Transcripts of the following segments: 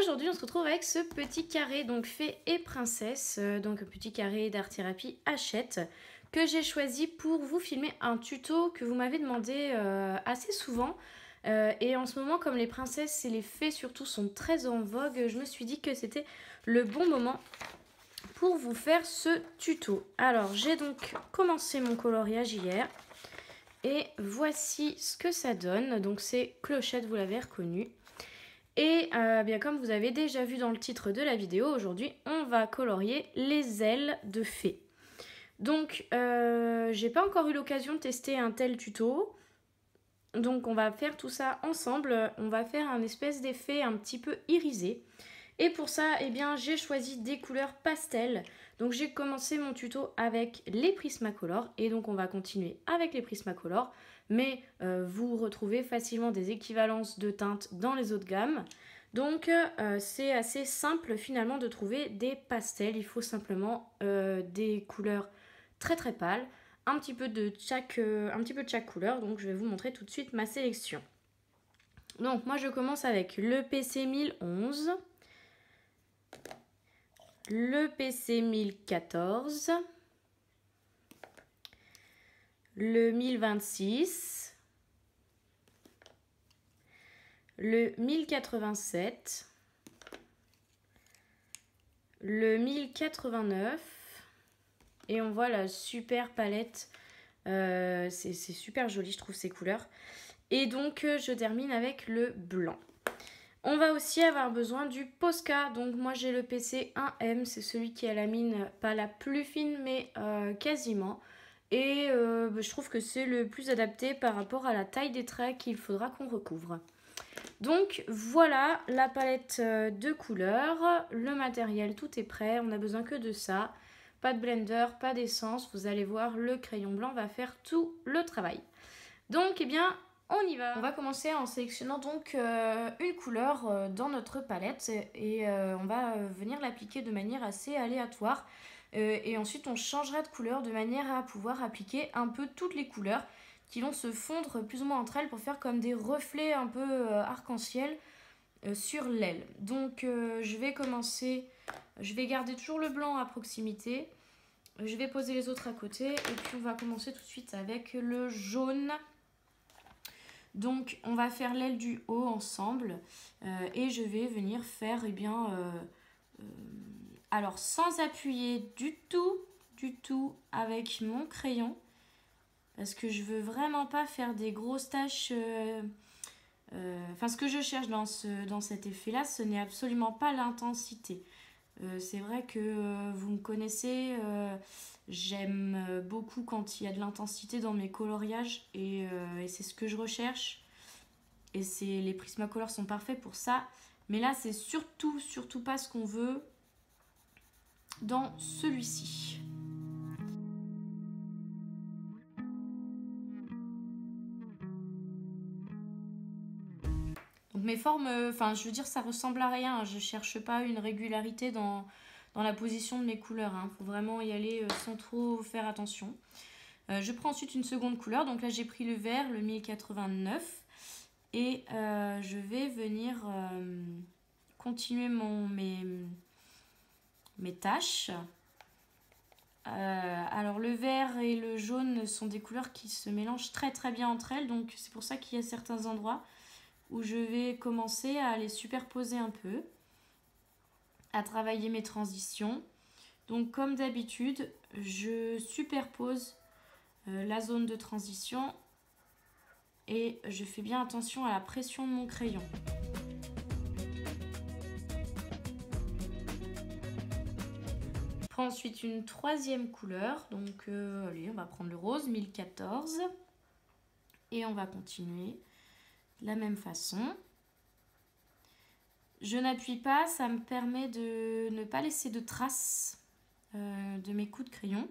Aujourd'hui, on se retrouve avec ce petit carré, donc fée et princesse, donc un petit carré d'art thérapie Hachette, que j'ai choisi pour vous filmer un tuto que vous m'avez demandé assez souvent. Et en ce moment, comme les princesses et les fées surtout sont très en vogue, je me suis dit que c'était le bon moment pour vous faire ce tuto. Alors, j'ai donc commencé mon coloriage hier. Et voici ce que ça donne. Donc c'est Clochette, vous l'avez reconnu. Et bien comme vous avez déjà vu dans le titre de la vidéo, aujourd'hui on va colorier les ailes de fée. Donc j'ai pas encore eu l'occasion de tester un tel tuto. Donc on va faire tout ça ensemble. On va faire un espèce d'effet un petit peu irisé. Et pour ça, eh bien, j'ai choisi des couleurs pastel. Donc j'ai commencé mon tuto avec les Prismacolor et donc on va continuer avec les Prismacolor. Mais vous retrouvez facilement des équivalences de teintes dans les autres gammes. Donc c'est assez simple finalement de trouver des pastels. Il faut simplement des couleurs très très pâles, un petit peu de chaque couleur. Donc je vais vous montrer tout de suite ma sélection. Donc moi je commence avec le PC 1011. Le PC 1014, le 1026, le 1087, le 1089 et on voit la super palette, c'est super joli je trouve ces couleurs. Et donc je termine avec le blanc. On va aussi avoir besoin du Posca, donc moi j'ai le PC 1M, c'est celui qui a la mine pas la plus fine mais quasiment. Et je trouve que c'est le plus adapté par rapport à la taille des traits qu'il faudra qu'on recouvre. Donc voilà la palette de couleurs, le matériel tout est prêt, on n'a besoin que de ça. Pas de blender, pas d'essence, vous allez voir le crayon blanc va faire tout le travail. Donc eh bien... on y va. On va commencer en sélectionnant donc une couleur dans notre palette et on va venir l'appliquer de manière assez aléatoire. Et ensuite on changera de couleur de manière à pouvoir appliquer un peu toutes les couleurs qui vont se fondre plus ou moins entre elles pour faire comme des reflets un peu arc-en-ciel sur l'aile. Donc je vais commencer, je vais garder toujours le blanc à proximité. Je vais poser les autres à côté et puis on va commencer tout de suite avec le jaune. Donc on va faire l'aile du haut ensemble et je vais venir faire alors sans appuyer du tout avec mon crayon parce que je veux vraiment pas faire des grosses taches. Enfin ce que je cherche dans cet effet là, ce n'est absolument pas l'intensité. C'est vrai que vous me connaissez, j'aime beaucoup quand il y a de l'intensité dans mes coloriages et c'est ce que je recherche. Et les Prismacolor sont parfaits pour ça. Mais là, c'est surtout pas ce qu'on veut dans celui-ci. Donc mes formes, enfin je veux dire ça ressemble à rien, je cherche pas une régularité dans la position de mes couleurs, faut vraiment y aller sans trop faire attention. Je prends ensuite une seconde couleur, donc là j'ai pris le vert, le 1089 et je vais venir continuer mes tâches. Alors le vert et le jaune sont des couleurs qui se mélangent très très bien entre elles, donc c'est pour ça qu'il y a certains endroits où je vais commencer à les superposer un peu, à travailler mes transitions. Donc comme d'habitude, je superpose la zone de transition et je fais bien attention à la pression de mon crayon. Je prends ensuite une troisième couleur, donc allez, on va prendre le rose 1014 et on va continuer de la même façon. Je n'appuie pas, ça me permet de ne pas laisser de traces de mes coups de crayon.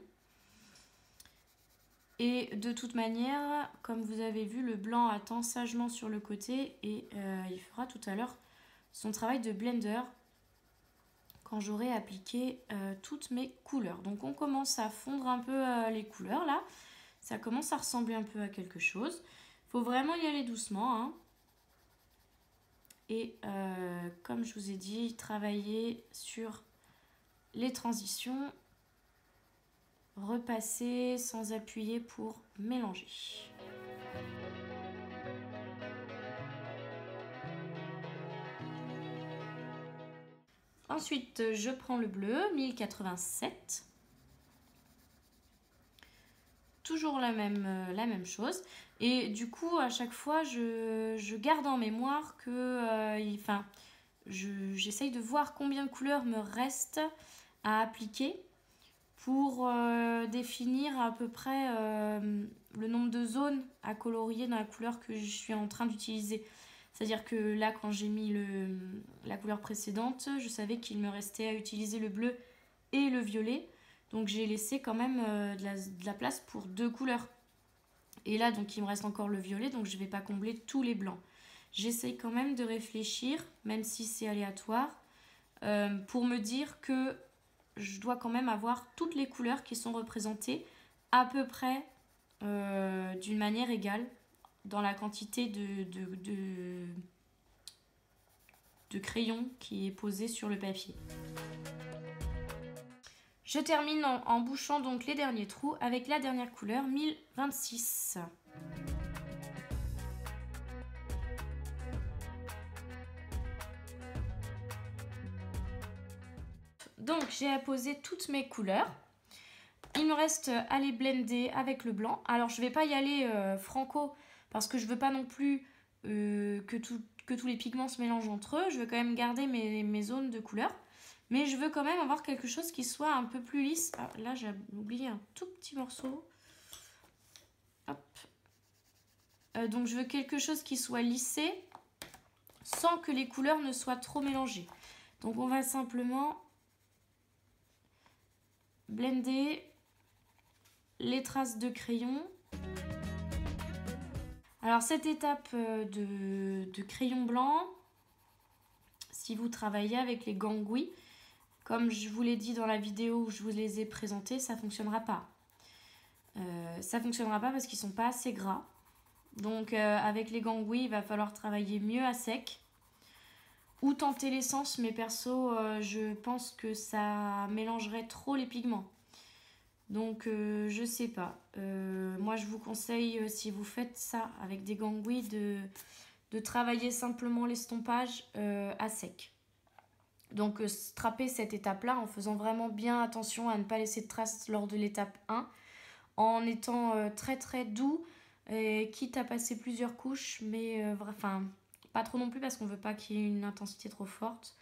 Et de toute manière, comme vous avez vu, le blanc attend sagement sur le côté et il fera tout à l'heure son travail de blender quand j'aurai appliqué toutes mes couleurs. Donc on commence à fondre un peu les couleurs là. Ça commence à ressembler un peu à quelque chose. Il faut vraiment y aller doucement, et comme je vous ai dit, travailler sur les transitions, repasser sans appuyer pour mélanger. Ensuite, je prends le bleu, 1087. Toujours la même chose. Et du coup, à chaque fois, je garde en mémoire que... j'essaye de voir combien de couleurs me reste à appliquer pour définir à peu près le nombre de zones à colorier dans la couleur que je suis en train d'utiliser. C'est-à-dire que là, quand j'ai mis la couleur précédente, je savais qu'il me restait à utiliser le bleu et le violet. Donc j'ai laissé quand même de la place pour 2 couleurs. Et là, donc il me reste encore le violet, donc je ne vais pas combler tous les blancs. J'essaye quand même de réfléchir, même si c'est aléatoire, pour me dire que je dois quand même avoir toutes les couleurs qui sont représentées à peu près d'une manière égale dans la quantité de crayons qui est posée sur le papier. Je termine en bouchant donc les derniers trous avec la dernière couleur 1026. Donc j'ai apposé toutes mes couleurs. Il me reste à les blender avec le blanc. Alors je ne vais pas y aller franco parce que je ne veux pas non plus que tous les pigments se mélangent entre eux. Je veux quand même garder mes zones de couleurs. Mais je veux quand même avoir quelque chose qui soit un peu plus lisse. Ah, là, j'ai oublié un tout petit morceau. Hop. Donc, je veux quelque chose qui soit lissé sans que les couleurs ne soient trop mélangées. Donc, on va simplement blender les traces de crayon. Alors, cette étape de crayon blanc, si vous travaillez avec les gangouis, comme je vous l'ai dit dans la vidéo où je vous les ai présentés, ça ne fonctionnera pas. Ça ne fonctionnera pas parce qu'ils ne sont pas assez gras. Donc avec les gangouis, il va falloir travailler mieux à sec. Ou tenter l'essence, mais perso, je pense que ça mélangerait trop les pigments. Donc je sais pas. Moi je vous conseille, si vous faites ça avec des gangouis, de travailler simplement l'estompage à sec. Donc strapper cette étape-là en faisant vraiment bien attention à ne pas laisser de traces lors de l'étape 1, en étant très très doux, quitte à passer plusieurs couches, mais pas trop non plus parce qu'on ne veut pas qu'il y ait une intensité trop forte.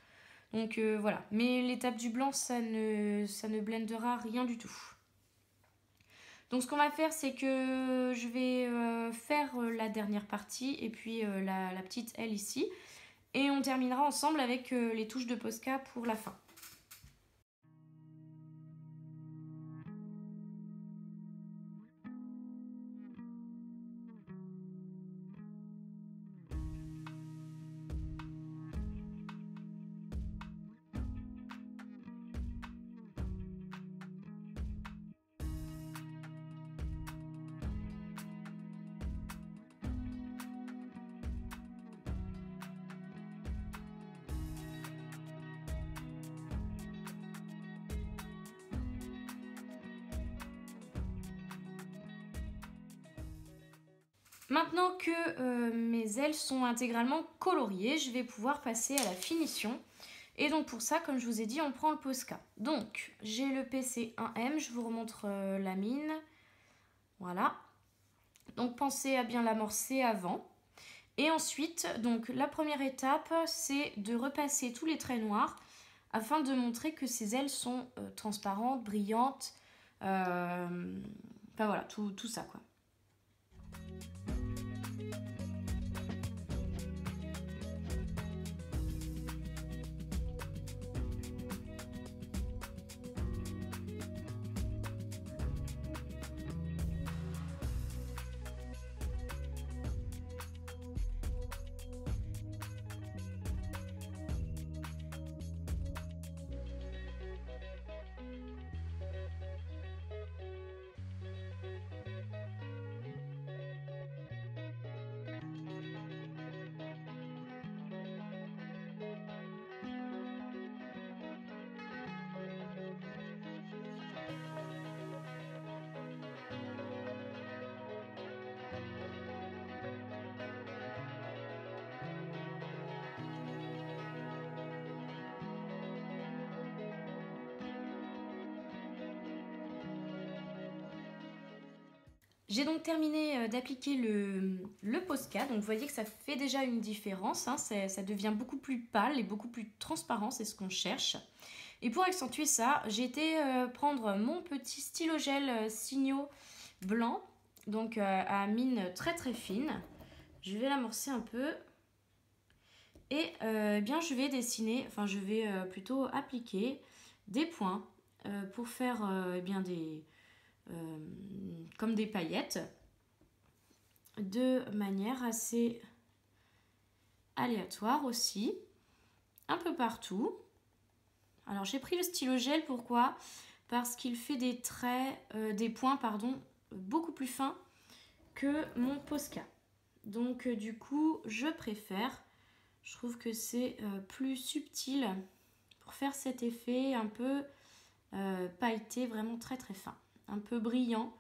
Donc voilà, mais l'étape du blanc, ça ne blendera rien du tout. Donc ce qu'on va faire, c'est que je vais faire la dernière partie et puis la petite aile ici. Et on terminera ensemble avec les touches de Posca pour la fin. Maintenant que mes ailes sont intégralement coloriées, je vais pouvoir passer à la finition. Et donc pour ça, comme je vous ai dit, on prend le Posca. Donc j'ai le PC1M, je vous remontre la mine. Voilà. Donc pensez à bien l'amorcer avant. Et ensuite, donc la première étape, c'est de repasser tous les traits noirs afin de montrer que ces ailes sont transparentes, brillantes. Enfin voilà, tout ça quoi. J'ai donc terminé d'appliquer le Posca, donc vous voyez que ça fait déjà une différence, hein. Ça devient beaucoup plus pâle et beaucoup plus transparent, c'est ce qu'on cherche. Et pour accentuer ça, j'ai été prendre mon petit stylo gel Signo blanc, donc à mine très très fine. Je vais l'amorcer un peu et bien je vais dessiner, enfin je vais plutôt appliquer des points pour faire bien comme des paillettes de manière assez aléatoire aussi, un peu partout. Alors j'ai pris le stylo gel, pourquoi? Parce qu'il fait des traits, des points pardon, beaucoup plus fins que mon Posca. Donc du coup je préfère, je trouve que c'est plus subtil pour faire cet effet un peu pailleté, vraiment très très fin, un peu brillant.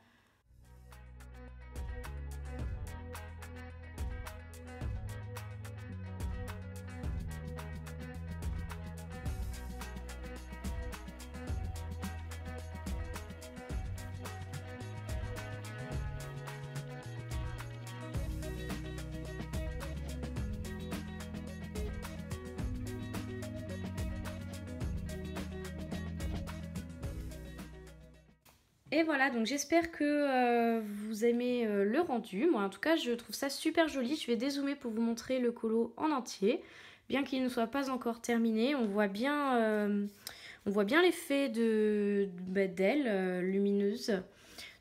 Et voilà, donc j'espère que vous aimez le rendu. Moi en tout cas je trouve ça super joli. Je vais dézoomer pour vous montrer le colo en entier. Bien qu'il ne soit pas encore terminé, on voit bien l'effet d'ailes lumineuses.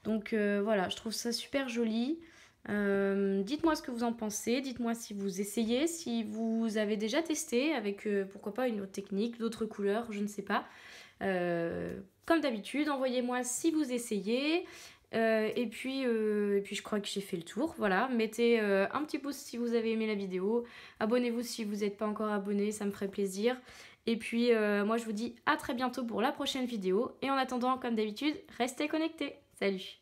Donc voilà, je trouve ça super joli. Dites-moi ce que vous en pensez, dites-moi si vous essayez, si vous avez déjà testé avec pourquoi pas une autre technique, d'autres couleurs, je ne sais pas. Comme d'habitude, envoyez-moi si vous essayez. Et puis je crois que j'ai fait le tour. Voilà, mettez un petit pouce si vous avez aimé la vidéo. Abonnez-vous si vous n'êtes pas encore abonné, ça me ferait plaisir. Et puis moi je vous dis à très bientôt pour la prochaine vidéo. Et en attendant, comme d'habitude, restez connectés. Salut!